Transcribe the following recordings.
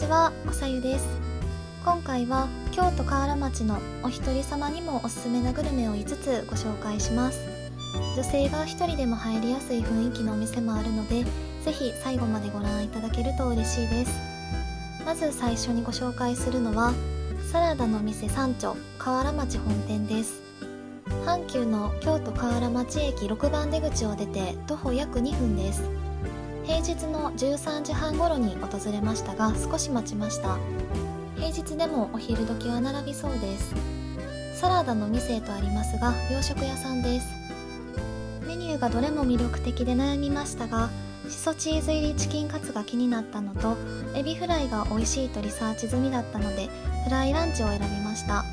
は、おさゆです。今回は京都河原町のお一人様にもおすすめなグルメを5つご紹介します。女性が一人でも入りやすい雰囲気のお店もあるので、ぜひ最後までご覧いただけると嬉しいです。まず最初にご紹介するのはサラダの店三丁河原町本店です。阪急の京都河原町駅6番出口を出て徒歩約2分です。平日の13時半頃に訪れましたが、少し待ちました。平日でもお昼時は並びそうです。サラダの店とありますが、洋食屋さんです。メニューがどれも魅力的で悩みましたが、しそチーズ入りチキンカツが気になったのと、エビフライが美味しいとリサーチ済みだったのでフライランチを選びました。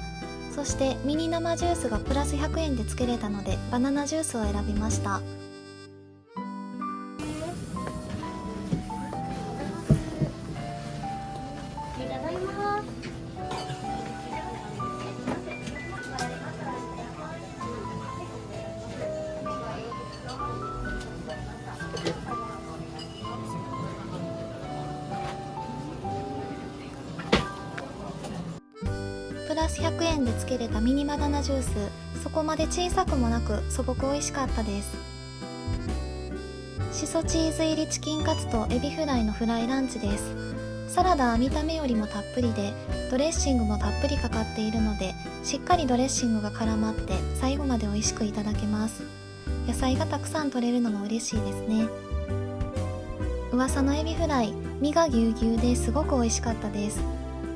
そしてミニ生ジュースがプラス100円でつけれたのでバナナジュースを選びました。プラス100円でつけれたミニバナナジュース、そこまで小さくもなく素朴美味しかったです。しそチーズ入りチキンカツとエビフライのフライランチです。サラダは見た目よりもたっぷりで、ドレッシングもたっぷりかかっているので、しっかりドレッシングが絡まって最後まで美味しくいただけます。野菜がたくさん取れるのも嬉しいですね。噂のエビフライ、身がぎゅうぎゅうですごく美味しかったです。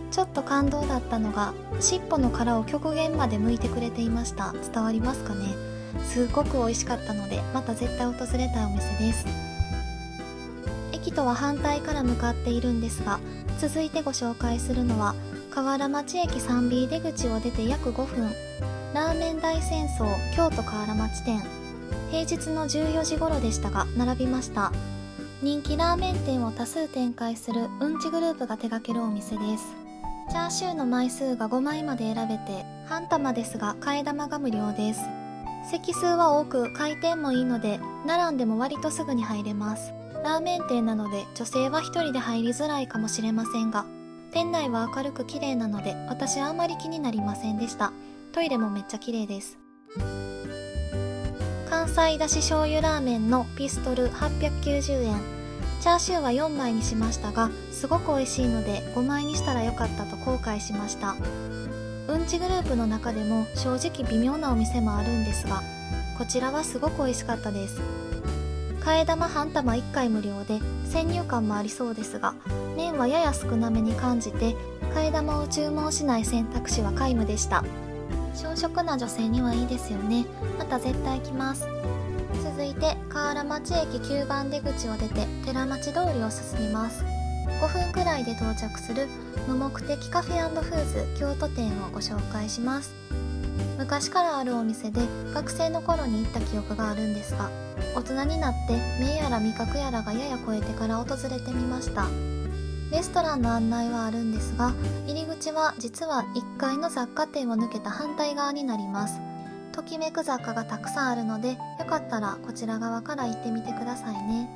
ちょっと感動だったのが、尻尾の殻を極限まで剥いてくれていました。伝わりますかね。すごく美味しかったので、また絶対訪れたいお店です。駅とは反対から向かっているんですが、続いてご紹介するのは河原町駅 3B 出口を出て約5分、ラーメン大戦争京都河原町店。平日の14時頃でしたが並びました。人気ラーメン店を多数展開するうんちグループが手掛けるお店です。チャーシューの枚数が5枚まで選べて、半玉ですが替え玉が無料です。席数は多く回転もいいので、並んでも割とすぐに入れます。ラーメン店なので女性は一人で入りづらいかもしれませんが、店内は明るく綺麗なので私はあまり気になりませんでした。トイレもめっちゃ綺麗です。関西だし醤油ラーメンのピストル890円。チャーシューは4枚にしましたが、すごく美味しいので5枚にしたらよかったと後悔しました。うんちグループの中でも正直微妙なお店もあるんですが、こちらはすごく美味しかったです。替え玉半玉1回無料で先入観もありそうですが、麺はやや少なめに感じて、替え玉を注文しない選択肢は皆無でした。小食な女性にはいいですよね。また絶対来ます。続いて河原町駅9番出口を出て寺町通りを進みます。5分くらいで到着する無目的カフェ&フーズ京都店をご紹介します。昔からあるお店で学生の頃に行った記憶があるんですが、大人になって目やら味覚やらがやや超えてから訪れてみました。レストランの案内はあるんですが、入り口は実は1階の雑貨店を抜けた反対側になります。ときめく雑貨がたくさんあるので、よかったらこちら側から行ってみてくださいね。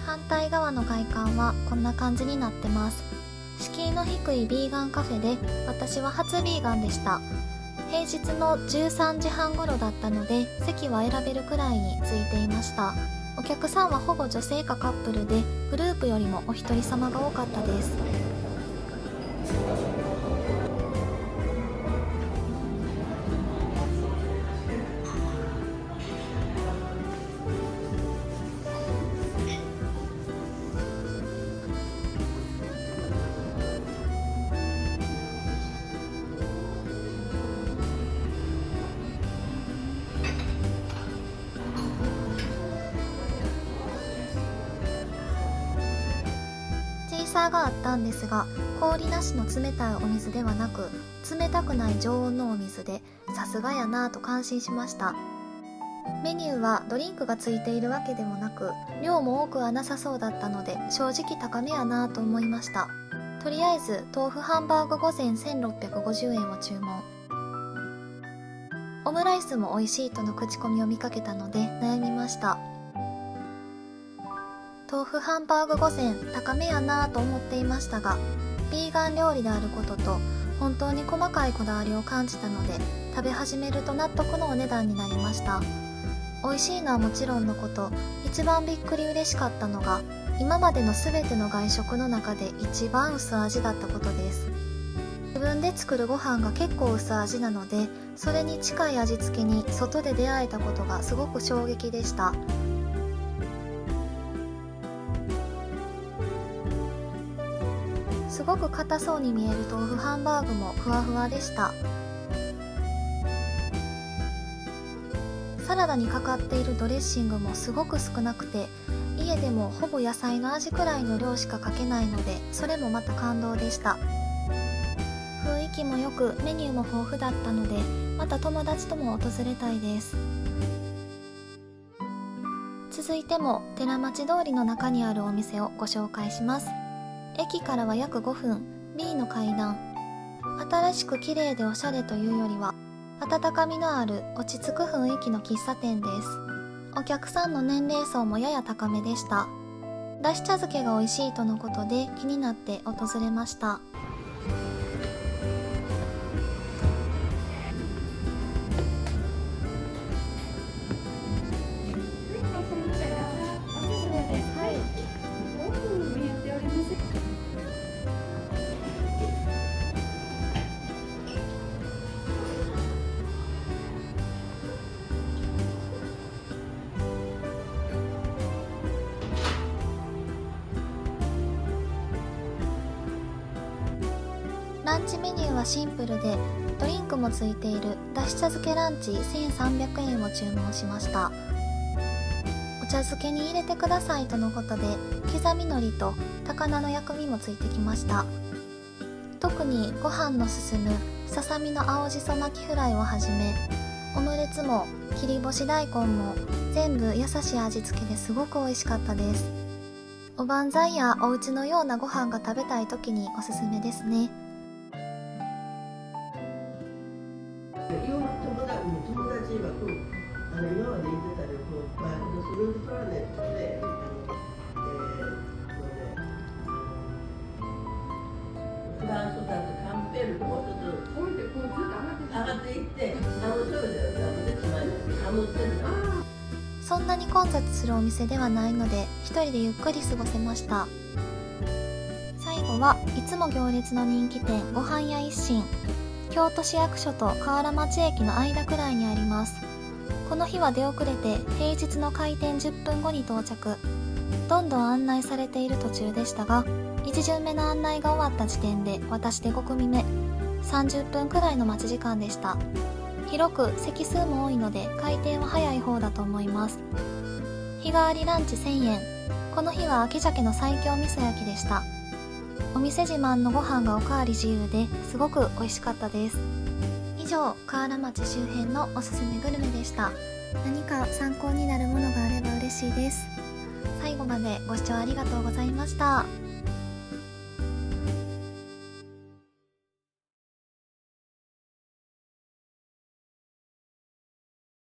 反対側の外観はこんな感じになってます。敷居の低いビーガンカフェで、私は初ビーガンでした。平日の13時半頃だったので、席は選べるくらいについていました。お客さんはほぼ女性かカップルで、グループよりもお一人様が多かったです。チェイサーがあったんですが、氷なしの冷たいお水ではなく、冷たくない常温のお水で、さすがやなぁと感心しました。メニューはドリンクがついているわけでもなく、量も多くはなさそうだったので正直高めやなと思いました。とりあえず豆腐ハンバーグ御膳1650円を注文。オムライスも美味しいとの口コミを見かけたので悩みました。豆腐ハンバーグ御膳高めやなと思っていましたが、ビーガン料理であることと本当に細かいこだわりを感じたので、食べ始めると納得のお値段になりました。美味しいのはもちろんのこと、一番びっくり嬉しかったのが、今までの全ての外食の中で一番薄味だったことです。自分で作るご飯が結構薄味なので、それに近い味付けに外で出会えたことがすごく衝撃でした。すごく硬そうに見える豆腐ハンバーグもふわふわでした。サラダにかかっているドレッシングもすごく少なくて、家でもほぼ野菜の味くらいの量しかかけないので、それもまた感動でした。雰囲気も良くメニューも豊富だったので、また友達とも訪れたいです。続いても寺町通りの中にあるお店をご紹介します。駅からは約5分、B の階段。新しく綺麗でおしゃれというよりは、温かみのある落ち着く雰囲気の喫茶店です。お客さんの年齢層もやや高めでした。だし茶漬けが美味しいとのことで気になって訪れました。ランチメニューはシンプルで、ドリンクもついているだし茶漬けランチ1300円を注文しました。お茶漬けに入れてくださいとのことで、刻み海苔と高菜の薬味もついてきました。特にご飯の進むささみの青じそ巻きフライをはじめ、オムレツも切り干し大根も全部優しい味付けですごく美味しかったです。おばんざいやお家のようなご飯が食べたい時におすすめですね。友達曰く今まで行ってた旅行はフルーツプラネットでフランスだとカンペールともうちょっと降りてこうずっと上がっていってそれででつまりハムってるそんなに混雑するお店ではないので、一人でゆっくり過ごせました。最後はいつも行列の人気店ごはん屋一心。京都市役所と河原町駅の間くらいにあります。この日は出遅れて平日の開店10分後に到着。どんどん案内されている途中でしたが、1巡目の案内が終わった時点で私で5組目、30分くらいの待ち時間でした。広く席数も多いので開店は早い方だと思います。日替わりランチ1000円。この日は秋鮭の西京味噌焼きでした。お店自慢のご飯がおかわり自由ですごく美味しかったです。以上、河原町周辺のおすすめグルメでした。何か参考になるものがあれば嬉しいです。最後までご視聴ありがとうございました。